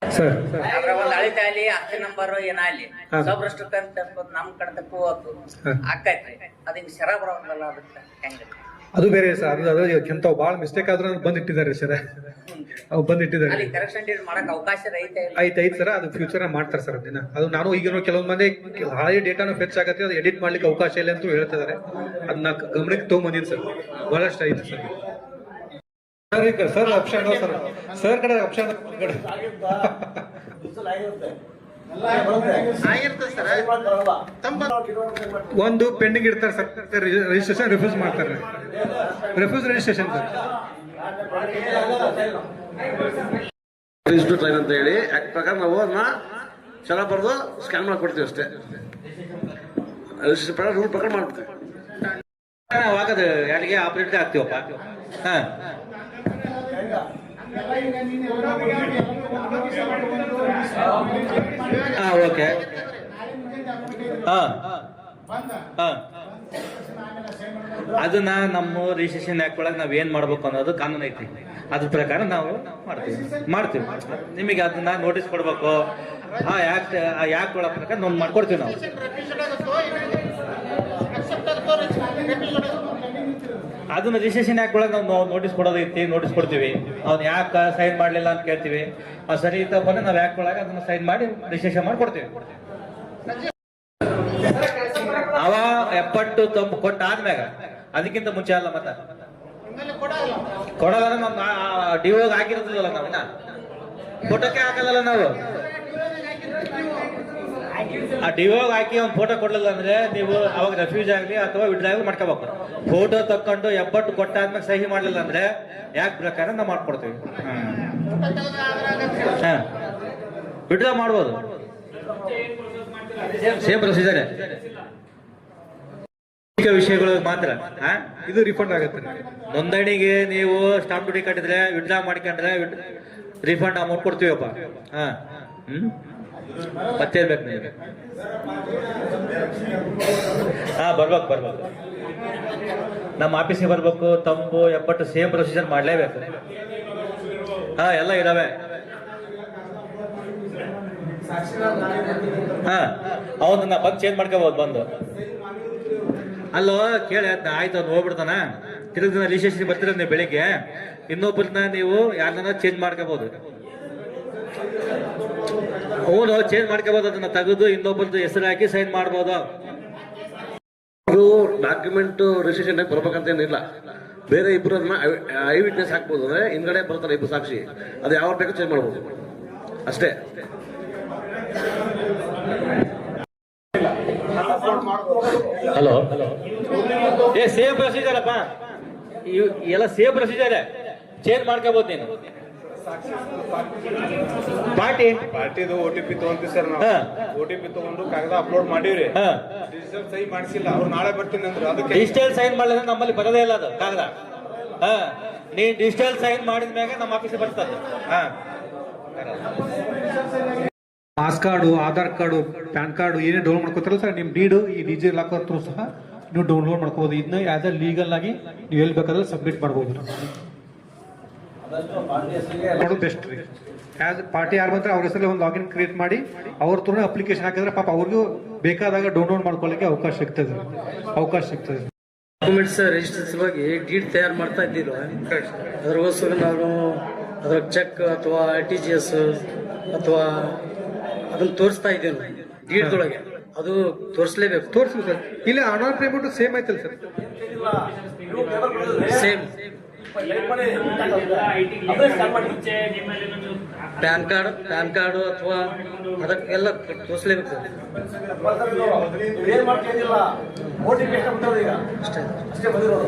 Speaker 2: ಸರ್.
Speaker 7: ಅದ್ರ ಒಂದ್ ಅಳಿತ ಅಲ್ಲಿ ಅಕ್ಕಿ ನಂಬರ್ ಏನಾಗ್ಲಿ ಸಬ್ರಷ್ಟಕ್ಕಂತ ನಮ್ ಕಡತಕ್ಕೂ ಆಕೈತ್ರಿ. ಅದಿಂಗ್ ಶರ ಬರೋದಲ್ಲ, ಅದಕ್ಕೆ ಹೆಂಗ
Speaker 2: ಅದು ಬೇರೆ ಸರ್. ಅದು ಕೆಂತ ಭಾಳ ಮಿಸ್ಟೇಕ್ ಆದ್ರೂ ಬಂದಿಟ್ಟಿದ್ದಾರೆ ಸರ್, ಅವು ಬಂದಿಟ್ಟಿದ್ದಾರೆ.
Speaker 7: ಅಲ್ಲಿ ಕರೆಕ್ಷನ್ ಮಾಡಕ್ ಅವಕಾಶ ಐತೆ
Speaker 2: ಐತೆ ಸರ್. ಅದು ಫ್ಯೂಚರ್ ಮಾಡ್ತಾರೆ ಸರ್ ಅದನ್ನ. ಅದು ನಾನು ಈಗಿನ ಕೆಲವೊಂದು ಮಂದಿ ಹಳೆ ಡೇಟಾನು ಫೆಚ್ ಆಗತ್ತೆ, ಅದು ಎಡಿಟ್ ಮಾಡ್ಲಿಕ್ಕೆ ಅವಕಾಶ ಇಲ್ಲ ಅಂತ ಹೇಳ್ತಿದ್ದಾರೆ. ಅದನ್ನ ಗಮನಕ್ಕೆ ತಗೊಂಬಂದಿನಿ ಸರ್, ಬಹಳಷ್ಟು ಐತೆ sir. Sir option sir, sir ಕಡೆ ಆಪ್ಷನ್ ಒಂದು ಪೆಂಡಿಂಗ್ ಇರ್ತಾರೆ ಸರ್, ರಿಜಿಸ್ಟ್ರೇಷನ್ ರಿಫ್ಯೂಸ್ ಮಾಡ್ತಾರೆ. ರಿಜಿಸ್ಟ್ರೇಷನ್ ಸರ್
Speaker 6: ರಿಜಿಸ್ಟರ್ ಟ್ರೈನ್ ಅಂತ ಹೇಳಿ ಆಕ್ಟ್ ಪ್ರಕಾರ ನಾವು ಅದನ್ನ ಚೆನ್ನಾಗಿ ಬರೆದು ಸ್ಕ್ಯಾನ್ ಮಾಡ್ಕೊಡ್ತೀವಿ ಅಷ್ಟೇ. ರಿಜಿಸ್ಟರ್ ಪ್ರಕಾರ ರೂಲ್ ಪ್ರಕಾರ ಮಾಡ್ತೀವಿ.
Speaker 8: ನಾವು ಹಾಕೋದು ಯಾರಿಗೆ ಆಪರೇಟ್ ಆಗ್ತೀವಪ್ಪ. ಹಾ ಓಕೆ. ಅದನ್ನ ನಮ್ಮ ರಿಜಿಸ್ಟ್ರೇಷನ್ ಆಕ್ಟ್ ಒಳಗೆ ನಾವ್ ಏನ್ ಮಾಡ್ಬೇಕು ಅನ್ನೋದು ಕಾನೂನು ಐತಿ. ಅದ್ರ ಪ್ರಕಾರ ನಾವು ಮಾಡ್ತೀವಿ. ನಿಮಗೆ ಅದನ್ನ ನೋಟಿಸ್ ಕೊಡ್ಬೇಕು, ಆ ಆಕ್ಟ್ ಒಳಗ ಪ್ರಕಾರ ನಾವು ಮಾಡ್ಕೊಡ್ತೀವಿ. ನಾವು ಅದನ್ನ ರಿಜಿಸ್ಟ್ರೇಷನ್ ಆಕ್ಟ್ ಒಳಗೆ ನಾವು ನೋಟಿಸ್ ಕೊಡೋದೈತಿ, ನೋಟಿಸ್ ಕೊಡ್ತೀವಿ. ಅವ್ನು ಯಾಕೆ ಸೈನ್ ಮಾಡ್ಲಿಲ್ಲ ಅಂತ ಕೇಳ್ತೀವಿ. ಆ ಸರಿ ತಗೊಂಡು ನಾವು ಆಕ್ಟ್ ಒಳಗೆ ಅದನ್ನ ಸೈನ್ ಮಾಡಿ ರಿಜಿಸ್ಟ್ರೇಷನ್ ಮಾಡಿ ಕೊಡ್ತೀವಿ. ಅವ ಎಪ್ಪಟ್ಟು ತಂಪು ಕೊಟ್ಟಾದ್ಮ್ಯಾಗ, ಅದಕ್ಕಿಂತ ಮುಂಚೆ ಅಲ್ಲ. ಮತ್ತ ಕೊಡಲ್ಲ, ನಮ್ಮ ಡಿಒಗ್ ಹಾಕಿರೋದಿಲ್ಲ. ನಾವಿನ್ನ ಫೋಟೋಕ್ಕೆ ಹಾಕಲ್ಲ. ನಾವು ಆ ಡಿಒಗ್ ಹಾಕಿ ಒಂದು ಫೋಟೋ ಕೊಡ್ಲಿಲ್ಲ ಅಂದ್ರೆ ನೀವು ಅವಾಗ ರೆಫ್ಯೂಸ್ ಆಗಲಿ ಅಥವಾ ವಿಡ್ರಾವಲ್ ಮಾಡ್ಕೋಬೇಕು. ಫೋಟೋ ತಕ್ಕೊಂಡು ಎಪ್ಪಟ್ಟು ಕೊಟ್ಟಾದ್ಮೇಲೆ ಸಹಿ ಮಾಡ್ಲಿಲ್ಲ ಅಂದ್ರೆ ಯಾಕೆ ಪ್ರಕಾರ ನಾವು ಮಾಡ್ಕೊಡ್ತೀವಿ. ವಿಡ್ರಾ ಮಾಡ್ಬೋದು, ಸೇಮ್ ಪ್ರೊಸೀಜರ್. ವಿಷಯಗಳು ಮಾತ್ರ
Speaker 2: ಇದು ರಿಫಂಡ್ ಆಗುತ್ತೆ.
Speaker 8: ನೋಂದಣಿಗೆ ನೀವು ಸ್ಟಾಂಪ್ ಡ್ಯೂಟಿ ಕಟ್ಟಿದ್ರೆ, ವಿಡ್ರಾ ಮಾಡ್ಕೊಂಡ್ರೆ ರಿಫಂಡ್ ಅಮೌಂಟ್ ಕೊಡ್ತೀವಪ್ಪ. ಮತ್ತೆ ಇರ್ಬೇಕು ನೀವು. ಬರ್ಬೇಕು ನಮ್ಮ ಆಫೀಸಿಗೆ ಬರ್ಬೇಕು. ತಂಪು ಎಪ್ಪಟ್ಟು ಸೇಮ್ ಪ್ರೊಸೀಜರ್ ಮಾಡ್ಲೇಬೇಕು. ಎಲ್ಲ ಇದಾವೆ. ಅವನ್ನ ಬಂದು ಚೇಂಜ್ ಮಾಡ್ಕೋಬಹುದು. ಬಂದು ಅಲ್ಲೋ ಕೇಳಿ ಆಯ್ತು, ಅವ್ನು ಹೋಗ್ಬಿಡ್ತಾನ. ತಿರುಗ ದಿನ ರಿಜಿಸ್ಟ್ರೇಷನ್ ಬರ್ತೀರ ನೀವು ಬೆಳಿಗ್ಗೆ, ಇನ್ನೊಬ್ಬರನ್ನ ನೀವು ಯಾರನ್ನ ಚೇಂಜ್ ಮಾಡ್ಕೋಬಹುದು. ಅವನು ಚೇಂಜ್ ಮಾಡ್ಕೋಬಹುದು. ಅದನ್ನ ತೆಗೆದು ಇನ್ನೊಬ್ಬರದ್ದು ಹೆಸರು ಹಾಕಿ ಸೈನ್ ಮಾಡ್ಬೋದು.
Speaker 6: ಅದು ಡಾಕ್ಯುಮೆಂಟ್ ರಿಜಿಸ್ಟ್ರೇಷನ್ ಬರ್ಬೇಕಂತ ಏನಿಲ್ಲ. ಬೇರೆ ಇಬ್ರು ಅದನ್ನ ಐ ವಿಟ್ನೆಸ್ ಹಾಕ್ಬೋದು. ಅಂದ್ರೆ ಹಿಂದ್ಗಡೆ ಬರ್ತಾರೆ ಇಬ್ರು ಸಾಕ್ಷಿ, ಅದು ಯಾವ ಬೇಕು ಚೇಂಜ್ ಮಾಡ್ಬೋದು ಅಷ್ಟೇ.
Speaker 8: ಹಲೋ, ಸೇಮ್ ಪ್ರೊಸೀಜರ್ ಅಪ್ಪ. ಎಲ್ಲ ಸೇಮ್ ಪ್ರೊಸೀಜರ್, ಚೇಂಜ್ ಮಾಡ್ಕೋಬಹುದು ನೀನು.
Speaker 9: ಪಾರ್ಟಿದು OTP ತಗೊಂತೀವಿ ಸರ್. ನಾವು OTP ತಗೊಂಡು ಕಾಗದ ಅಪ್ಲೋಡ್ ಮಾಡಿವ್ರಿ. ಡಿಜಿಟಲ್ ಸಹಿ ಮಾಡಿಸಿಲ್ಲ. ಅವ್ರು ನಾಳೆ ಬರ್ತೀನಿ ಅಂದ್ರೆ ಅದಕ್ಕೆ
Speaker 8: ಡಿಜಿಟಲ್ ಸೈನ್ ಮಾಡಿದ್ರೆ ನಮ್ಮಲ್ಲಿ ಬರೋದೇ ಇಲ್ಲ ಅದು ಕಾಗದ. ನೀ ಡಿಜಿಟಲ್ ಸೈನ್ ಮಾಡಿದ ಮ್ಯಾಗ ನಮ್ಮ ಆಫೀಸಿಗೆ ಬರ್ತದೆ.
Speaker 2: Pass card, Aadhaar card, PAN card ಏನೇ ಡೌನ್ಲೋಡ್ ಮಾಡ್ಕೋತಾರಲ್ಲ ಸರ್, ನಿಮ್ಮ ಡೀಡು ಈ ಡಿಜಿ ಲಾಕರ್ ಥ್ರೂ ಸಹ ನೀವು ಡೌನ್ಲೋಡ್ ಮಾಡ್ಕೋಬಹುದು. ಇದನ್ನ ಆಸ್ ಅ ಲೀಗಲ್ ಆಗಿ ನೀವು ಎಲ್ಲಿ ಬೇಕಾದ್ರೆ ಸಬ್ಮಿಟ್ ಮಾಡ್ಬೋದು. ಬೆಸ್ಟ್ ರೀ. ಆಸ್ ಪಾರ್ಟಿ ಯಾರು ಬಂದ್ರೆ ಅವ್ರ ಹೆಸರಲ್ಲಿ ಒಂದು ಲಾಗಿನ್ ಕ್ರಿಯೇಟ್ ಮಾಡಿ ಅವ್ರ ಥ್ರೂ ಅಪ್ಲಿಕೇಶನ್ ಹಾಕಿದ್ರೆ ಪಾಪ ಅವ್ರಿಗೂ ಬೇಕಾದಾಗ ಡೌನ್ಲೋಡ್ ಮಾಡ್ಕೊಳ್ಳಿಕ್ಕೆ ಅವಕಾಶ ಸಿಗ್ತದೆ.
Speaker 3: ಡಾಕ್ಯುಮೆಂಟ್ಸ್ ರಿಜಿಸ್ಟರ್ ಸಲುವಾಗಿ ಡೀಡ್ ತಯಾರು ಮಾಡ್ತಾ ಇದ್ದಿಲ್ವ, ಅದಕ್ಕೋಸ್ಕರ ನಾವು ಅದ್ರ ಚೆಕ್ ಅಥವಾ RTGS ಅಥವಾ ಅದನ್ನ ತೋರಿಸ್ತಾ ಇದ್ದೇವೆ ಡೀಡ್ದೊಳಗೆ. ಅದು ತೋರಿಸಲೇಬೇಕು.
Speaker 2: ತೋರಿಸ್ಬೇಕು ಸರ್. ಇಲ್ಲ ಅಡ್ವಾನ್ಸ್ ಪೇಮೆಂಟ್ ಸೇಮ್ ಐತಲ್ಲ ಸರ್?
Speaker 3: ಸೇಮ್. ಪ್ಯಾನ್ ಕಾರ್ಡು ಅಥವಾ ಅದಕ್ಕೆಲ್ಲ ತೋರಿಸಲೇಬೇಕು ಸರ್.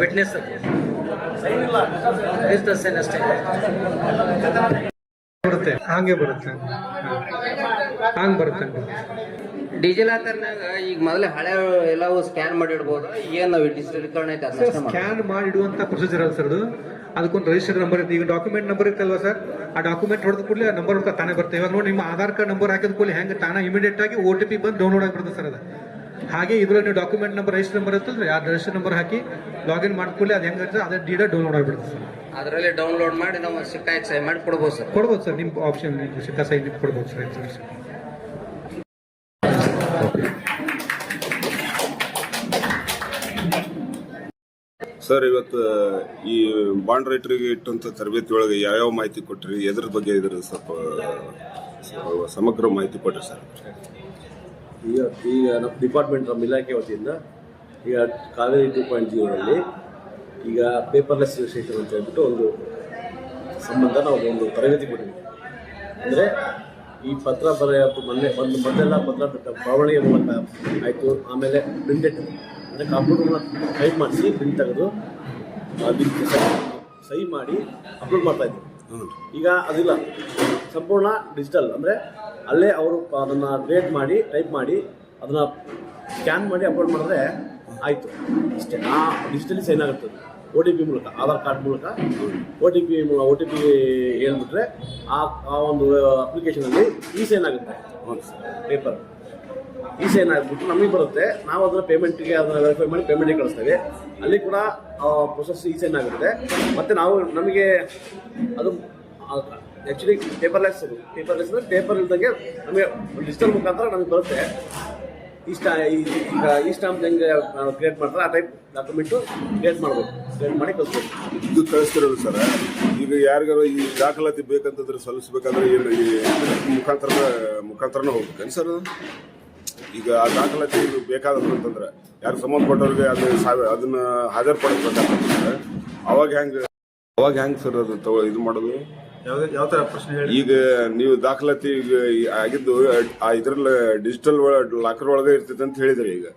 Speaker 3: ವಿಟ್ನೆಸ್ ಅಷ್ಟೇ
Speaker 2: ಬರುತ್ತೆ, ಹಂಗೆ ಬರುತ್ತೆ.
Speaker 10: ಡಿಜಿಲಾಕರ್ನಾಗ ಈಗ ಮೊದಲೇ ಹಳೆ ಎಲ್ಲವೂ ಸ್ಕ್ಯಾನ್ ಮಾಡಿ ಇಡ್ಬೋದು. ಏನ್ ನಾವು ಡಿಜಿಟಲೀಕರಣ ಐತೆ ಅದನ್ನ
Speaker 2: ಸ್ಕ್ಯಾನ್ ಮಾಡಿಡುವಂತ ಪ್ರೊಸೀಜರ್ ಅಲ್ಲ ಸರ್ ಅದು. ಅದಕ್ಕೊಂದು ರಿಜಿಸ್ಟರ್ ನಂಬರ್ ಇರುತ್ತೆ. ಈಗ ಡಾಕ್ಯುಮೆಂಟ್ ನಂಬರ್ ಇರ್ತಲ್ವಾ ಸರ್, ಆ ಡಾಕ್ಯುಮೆಂಟ್ ಹೊಡೆದ ಕೂಡಲೇ ಆ ನಂಬರ್ ತಾನೇ ಬರುತ್ತೆ. ಇವಾಗ ನೋಡಿ ನಿಮ್ಮ ಆಧಾರ್ ಕಾರ್ಡ್ ನಂಬರ್ ಹಾಕಿದ ಕೂಡಲೇ ಹೆಂಗೆ ತಾನೇ ಇಮಿಡಿಯೇಟ್ ಆಗಿ OTP ಬಂದು ಡೌನ್ಲೋಡ್ ಆಗಿಬಿಡುತ್ತೆ ಸರ್ ಅದು. ಹಾಗೆ ಇದ್ರಲ್ಲಿ ನೀವು ಡಾಕ್ಯುಮೆಂಟ್ ನಂಬರ್ ರಿಜಿಸ್ಟರ್ ನಂಬರ್ ಇರ್ತದೆ, ಆ ರಿಜಿಸ್ಟರ್ ನಂಬರ್ ಹಾಕಿ ಲಾಗಿನ್ ಮಾಡ್ಕೊಳ್ಳಿ, ಅದು ಹೆಂಗಿರ್ತದೆ ಅದೇ ಡೀಡ ಡೌನ್ಲೋಡ್ ಆಗಿಬಿಡುತ್ತೆ ಸರ್.
Speaker 7: ಅದರಲ್ಲಿ ಡೌನ್ಲೋಡ್ ಮಾಡಿ ನಾವು ಸಿಕ್ಕಾಗಿ ಸಹಿ ಮಾಡಿ ಕೊಡ್ಬೋದು ಸರ್.
Speaker 2: ಕೊಡ್ಬೋದು ಸರ್, ನಿಮ್ಮ ಆಪ್ಷನ್ ಸಿಕ್ಕ ಸೈನ್ ಕೊಡ್ಬೋದು ಸರ್.
Speaker 10: ಸರ್, ಇವತ್ತು ಈ ಬಾಂಡ್ ರೈತರಿಗೆ ಇಟ್ಟಂತ ತರಬೇತಿ ಒಳಗೆ ಯಾವ್ಯಾವ ಮಾಹಿತಿ ಕೊಟ್ರಿ, ಎದ್ರ ಬಗ್ಗೆ ಇದ್ರ ಸ್ವಲ್ಪ ಸಮಗ್ರ ಮಾಹಿತಿ ಕೊಟ್ರಿ ಸರ್.
Speaker 6: ಈಗ ನಮ್ಮ ಡಿಪಾರ್ಟ್ಮೆಂಟ್, ನಮ್ಮ ಇಲಾಖೆ ವತಿಯಿಂದ ಈಗ ಕಾವೇರಿ 2.0ರಲ್ಲಿ ಈಗ ಪೇಪರ್ಲೆಸ್ ರಿಜಿಸ್ಟ್ರೇಷನ್ ಅಂತ ಹೇಳ್ಬಿಟ್ಟು ಒಂದು ಸಂಬಂಧ ನಾವು ಒಂದು ತರಬೇತಿ ಕೊಟ್ಟಿದ್ದೀವಿ. ಅಂದರೆ ಈ ಪತ್ರ ಮೊದಲೆಲ್ಲ ಪತ್ರ ಬರವಣಿಗೆ ಮೂಲಕ ಆಯಿತು, ಆಮೇಲೆ ಪ್ರಿಂಟೆಡ್ ಅಂದರೆ ಕಂಪ್ಯೂಟರ್ನ ಟೈಪ್ ಮಾಡಿಸಿ ಪ್ರಿಂಟ್ ತೆಗೆದು ಸಹಿ ಮಾಡಿ ಅಪ್ಲೋಡ್ ಮಾಡ್ತಾಯಿದ್ರು. ಈಗ ಅದಿಲ್ಲ, ಸಂಪೂರ್ಣ ಡಿಜಿಟಲ್. ಅಂದರೆ ಅಲ್ಲೇ ಅವರು ಅದನ್ನು ಕ್ರಿಯೇಟ್ ಮಾಡಿ ಟೈಪ್ ಮಾಡಿ ಅದನ್ನು ಸ್ಕ್ಯಾನ್ ಮಾಡಿ ಅಪ್ಲೋಡ್ ಮಾಡಿದ್ರೆ ಆಯಿತು ಅಷ್ಟೇ. ಆ ಡಿಜಿಟಲಿ ಸೈನ್ ಆಗುತ್ತದೆ OTP ಮೂಲಕ, ಆಧಾರ್ ಕಾರ್ಡ್ ಮೂಲಕ OTP ಹೇಳ್ಬಿಟ್ರೆ ಆ ಒಂದು ಅಪ್ಲಿಕೇಶನಲ್ಲಿ ಸೈನ್ ಆಗುತ್ತೆ. ಪೇಪರ್ ಸೈನ್ ಆಗಿಬಿಟ್ಟು ನಮಗೆ ಬರುತ್ತೆ, ನಾವು ಅದನ್ನು ಪೇಮೆಂಟ್ಗೆ ಅದನ್ನು ವೆರಿಫೈ ಮಾಡಿ ಪೇಮೆಂಟಿಗೆ ಕಳಿಸ್ತೇವೆ. ಅಲ್ಲಿ ಕೂಡ ಪ್ರೊಸೆಸ್ ಸೈನ್ ಆಗುತ್ತೆ. ಮತ್ತು ನಾವು ನಮಗೆ ಅದು ಆ್ಯಕ್ಚುಲಿ ಪೇಪರ್ಲೆಸ್ ಅಂದರೆ ಪೇಪರ್ ಇಲ್ದಂಗೆ ನಮಗೆ ಡಿಜಿಟಲ್ ಮುಖಾಂತರ ನಮಗೆ ಬರುತ್ತೆ. ಈಗ ಈ ಸ್ಟಾಂಪ್ ಹೆಂಗೆ ಕ್ರಿಯೇಟ್ ಮಾಡ್ತಾರೆ ಆ ಟೈಪ್ ಡಾಕ್ಯುಮೆಂಟು ಕ್ರಿಯೇಟ್ ಮಾಡಬೇಕು, ಕ್ರಿಯೇಟ್ ಮಾಡಿ ಕಳಿಸ್ಬೇಕು.
Speaker 10: ಇದು ಕಳಿಸ್ತಿರೋದು ಸರ್. ಈಗ ಯಾರಿಗಾರು ಈ ದಾಖಲಾತಿ ಬೇಕಂತಂದ್ರೆ ಸಲ್ಲಿಸ್ಬೇಕಾದ್ರೆ ಏನು ಈ ಮುಖಾಂತರನೇ ಹೋಗ್ಬೇಕೇನು ಸರ್? ಈಗ ಆ ದಾಖಲಾತಿ ಬೇಕಾದ್ರು ಅಂತಂದ್ರೆ ಯಾರು ಸಂಬಂಧಪಟ್ಟವ್ರಿಗೆ ಅದನ್ನ ಹಾಜರುಪಡಿಸ್ಬೇಕಾಗ್ತದೆ. ಅವಾಗ ಹೆಂಗೆ ಸರ್ ಅದು ಇದು ಮಾಡೋದು?
Speaker 9: ಯಾವ ತರ ಪ್ರಶ್ನೆ ಹೇಳಿ?
Speaker 10: ಈಗ ನೀವು ದಾಖಲಾತಿ ಆಗಿದ್ದು ಇದ್ರಲ್ಲಿ ಡಿಜಿಟಲ್ ಲಾಕರ್ ಒಳಗೆ ಇರ್ತೈತೆ ಅಂತ ಹೇಳಿದ್ರಿ. ಈಗ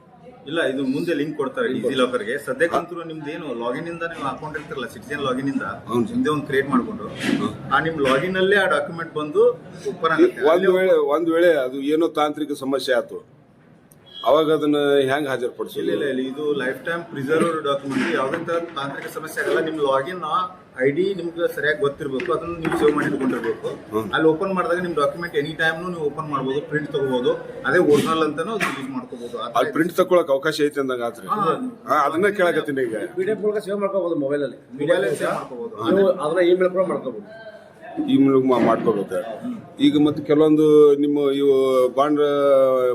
Speaker 9: ಇಲ್ಲ, ಇದು ಮುಂದೆ ಲಿಂಕ್ ಕೊಡ್ತಾರೆ ಡಿಜಿ ಲಾಕರ್ಗೆ. ಸದ್ಯಕ್ಕಂತೂ ನಿಮ್ದೇನು ಲಾಗಿನ್ ಇಂದ ನೀವು ಅಕೌಂಟ್ ಇರ್ತಿರಲ್ಲ, ಸಿಟಿಜನ್ ಲಾಗಿನ್ ಇಂದ ಹಿಂದೆ ಒಂದು ಕ್ರಿಯೇಟ್ ಮಾಡ್ಕೊಂಡು ಆ ನಿಮ್ ಲಾಗಿನ್ ಅಲ್ಲೇ ಆ ಡಾಕ್ಯುಮೆಂಟ್ ಬಂದು ಓಪನ್ ಆಗುತ್ತೆ.
Speaker 10: ಒಂದ್ ವೇಳೆ ಅದು ಏನೋ ತಾಂತ್ರಿಕ ಸಮಸ್ಯೆ ಆಯ್ತು, ಅವಾಗ ಅದನ್ನ ಹೆಂಗ್ ಹಾಜರುಪಡಿಸಿಲ್ಲ?
Speaker 9: ಇಲ್ಲ, ಇದು ಲೈಫ್ ಟೈಮ್ ಪ್ರಿಸರ್ವ್ಡ್ ಡಾಕ್ಯುಮೆಂಟ್. ಯಾವುದೇ ತರ ತಾಂತ್ರಿಕ ಸಮಸ್ಯೆ ಆಗಲ್ಲ. ನಿಮ್ ಲಾಗಿನ್ ID ನಿಮ್ಗೆ ಸರಿಯಾಗಿ ಗೊತ್ತಿರಬೇಕು, ಅದನ್ನು ನೀವು ಸೇವ್ ಮಾಡಿ ಇಟ್ಕೊಂಡಿರ್ಬೇಕು. ಅಲ್ಲಿ ಓಪನ್ ಮಾಡಿದಾಗ ನಿಮ್ ಡಾಕ್ಯುಮೆಂಟ್ ಎನಿ ಟೈಮ್ ನೀವು ಓಪನ್ ಮಾಡಬಹುದು, ಪ್ರಿಂಟ್ ತಗೋಬಹುದು. ಅದೇ ಒರಿಜಿನಲ್ ಅಂತಾನು ಯೂಸ್ ಮಾಡ್ಕೋಬಹುದು.
Speaker 10: ಅಲ್ಲಿ ಪ್ರಿಂಟ್ ತಗೊಳಕ್ ಅವಕಾಶ ಐತೆ ಅಂದಂಗ ಆತ್ರಿ. ಅದನ್ನ ಕೇಳಕತ್ತೀನಿ. ಈಗ
Speaker 6: PDF ಮೂಲಕ ಸೇವ್ ಮಾಡ್ಕೋಬಹುದು, ಮೊಬೈಲಲ್ಲಿ
Speaker 9: ಸೇವ್ ಮಾಡ್ಕೋಬಹುದು,
Speaker 6: ಅದನ್ನ ಇಮೇಲ್ ಕೂಡ ಮಾಡ್ಕೋಬಹುದು.
Speaker 10: ಈ ಮೂಲಕ ಮಾಡ್ಕೋಬೇಕು. ಈಗ ಮತ್ತೆ ಕೆಲವೊಂದು ನಿಮ್ಮ ಇವು ಬಾಂಡ್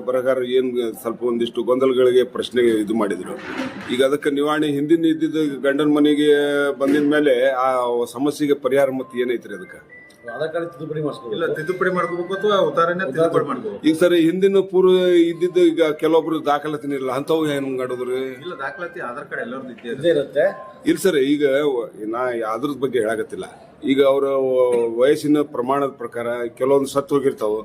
Speaker 10: ಬರಗಾರ ಏನ್ ಸ್ವಲ್ಪ ಒಂದಿಷ್ಟು ಗೊಂದಲಗಳಿಗೆ ಪ್ರಶ್ನೆ ಇದು ಮಾಡಿದ್ರು. ಈಗ ಅದಕ್ಕೆ ನಿವಾರಣೆ ಹಿಂದಿನ ಇದ್ದಿದ್ದು ಗಂಡನ ಮನೆಗೆ ಬಂದಿದ ಮೇಲೆ ಆ ಸಮಸ್ಯೆಗೆ ಪರಿಹಾರ ಮತ್ತೆ ಏನೈತ್ರಿ ಅದಕ್ಕೆ?
Speaker 6: ಆಧಾರ್ ಕಾರ್ಡ್ ತಿದ್ದುಪಡಿ ಮಾಡಿಸ್ಕೋಬೇಕು.
Speaker 9: ಇಲ್ಲ, ತಿದ್ದುಪಡಿ ಮಾಡ್ಕೋಬೇಕು ಅಥವಾ ಉತ್ತಾರನೆ ತಿದ್ದುಪಡಿ ಮಾಡ್ಕೋಬೇಕು.
Speaker 10: ಈಗ ಸರಿ ಹಿಂದಿನ ಪೂರ್ವ ಇದ್ದಿದ್ದು ಈಗ ಕೆಲವೊಬ್ರು ದಾಖಲಾತಿ ಇಲ್ಲ, ಅಂತವು ಹೆಂಗ್ ಮಾಡೋದ್ರಿ?
Speaker 9: ಇಲ್ಲ, ದಾಖಲಾತಿ ಆಧಾರ್ ಕಾರ್ಡ್ ಎಲ್ಲರದ್ದು
Speaker 6: ಇದ್ದೇ ಇರುತ್ತೆ.
Speaker 10: ಇಲ್ಲ ಸರ್, ಈಗ ನಾ ಅದ್ರದ್ ಬಗ್ಗೆ ಹೇಳಕತ್ತಿಲ್ಲ. ಈಗ ಅವರ ವಯಸ್ಸಿನ ಪ್ರಮಾಣದ ಪ್ರಕಾರ ಕೆಲವೊಂದು ಸತ್ತು ಹೋಗಿರ್ತಾವ,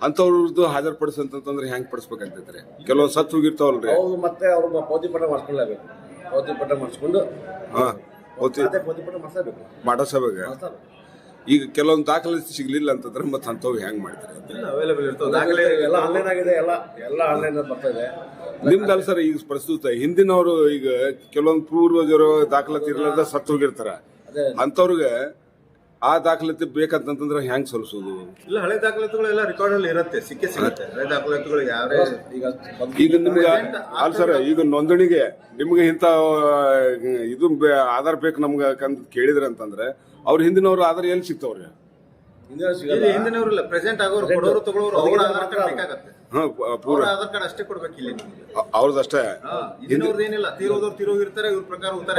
Speaker 10: ಅಂತವ್ರದ್ದು ಹಾಜರುಪಡಿಸಂತಂದ್ರೆ ಹೆಂಗ್ ಪಡಿಸ್ಬೇಕಾಗ್ತೈತ್ರಿ? ಕೆಲವೊಂದು ಸತ್ತು ಹೋಗಿರ್ತಾವಲ್ರಿ,
Speaker 6: ಹೌದು. ಮತ್ತೆ ಅವ್ರು ಪೌತಿ ಪಟ್ಟ ಮಾಡಿಸ್ಕೊಳ್ಳೇಬೇಕು. ಪೌತಿ ಪಟ್ಟ ಮಾಡಿಸ್ಕೊಂಡು ಪೌತಿ ಪಟ್ಟ ಮಾಡಿಸಬೇಕು. ಈಗ ಕೆಲವೊಂದು ದಾಖಲಾತಿ ಸಿಗ್ಲಿಲ್ಲ ಅಂತಂದ್ರೆ ಮತ್ತೆ ಅಂತವ್ ಹೆಂಗ್ ಮಾಡ್ತಾರೆ?
Speaker 9: ಅವೈಲೇಬಲ್ ಇರ್ತಾವೆ
Speaker 6: ದಾಖಲೆ ಎಲ್ಲ ಆನ್ಲೈನ್ ಆಗಿದೆ, ಎಲ್ಲ ಆನ್ಲೈನ್ ಬರ್ತಾ ಇದೆ.
Speaker 10: ನಿಮ್ದಲ್ಲ ಸರ್, ಈಗ ಪ್ರಸ್ತುತ ಹಿಂದಿನವರು ಈಗ ಕೆಲವೊಂದು ಪೂರ್ವಜರು ದಾಖಲಾತಿ ಇರಲಾರ್ದ ಸತ್ತು ಹೋಗಿರ್ತಾರ, ಅಂತವ್ರಿಗೆ ಆ ದಾಖಲಾತಿ ಬೇಕಂತಂದ್ರೆ ಹೆಂಗ್ ಸಲ್ಲಿಸೋದು?
Speaker 9: ಇಲ್ಲ, ಹಳೆ ದಾಖಲಾತಿಗಳೆಲ್ಲ ರೆಕಾರ್ಡ್ ಅಲ್ಲಿ ಇರುತ್ತೆ, ಸಿಗುತ್ತೆ. ಹಳೆ ದಾಖಲಾತಿಗಳು ಯಾರೇ
Speaker 10: ಈಗ ನಿಮ್ಗೆ ಅಲ್ಲ ಸರ್, ಈಗ ನೋಂದಣಿಗೆ ನಿಮ್ಗೆ ಇಂತ ಇದು ಆಧಾರ್ ಬೇಕು ನಮ್ಗೆ ಕಂದ್ ಕೇಳಿದ್ರ ಅಂತಂದ್ರೆ ಅವ್ರ ಹಿಂದಿನವ್ರು ಆಧಾರ್ ಎಲ್ಲಿ ಸಿಗ್ತಾವ್ರಿ?
Speaker 9: ಹಿಂದಿನವ್ರಲ್ಲ, ಪ್ರೆಸೆಂಟ್ ಆಗೋರು, ಕೊಡೋರು ತಗೊಳ್ಳೋರು ಅವ್ರ ಆಧಾರ್ ಕಾರ್ಡ್ ಬೇಕಾಗತ್ತೆ.
Speaker 10: ಪೂರ
Speaker 9: ಆಧಾರ್ ಕಾರ್ಡ್ ಅಷ್ಟೇ ಕೊಡ್ಬೇಕಿಲ್ಲ ನಿಮಗೆ,
Speaker 10: ಅವ್ರದಷ್ಟೇ.
Speaker 9: ಹಿಂದಿನವ್ರದ್ದು ಏನಿಲ್ಲ, ತೀರೋಗಿರ್ತಾರೆ, ಇವ್ರ ಪ್ರಕಾರ ಉತ್ತರ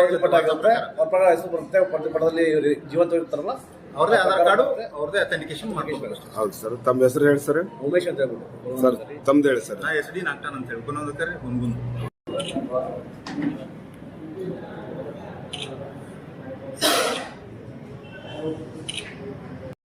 Speaker 6: ಹೆಸರು ಬರುತ್ತೆ. ಪತ್ರದಲ್ಲಿ ಜೀವಂತ ಇರ್ತಾರಲ್ಲ,
Speaker 9: ಅವ್ರದೇ ಆಧಾರ್ ಕಾರ್ಡು, ಅವ್ರದೇ ಅಥೆಂಟಿಕೇಶನ್ ಮಾಡ್ಕೋಬೇಕು.
Speaker 10: ಹೌದು ಸರ್. ತಮ್ಮ ಹೆಸರು ಹೇಳಿ ಸರ್?
Speaker 6: ಉಮೇಶ್ ಅಂತ ಹೇಳ್ಬಿಟ್ಟು
Speaker 10: ಸರ್, ತಮ್ದು ಹೇಳಿ ಸರ್.
Speaker 9: SD ನಾಗ್ತಾನ ಅಂತ ಹೇಳ್ಕೊಂಡು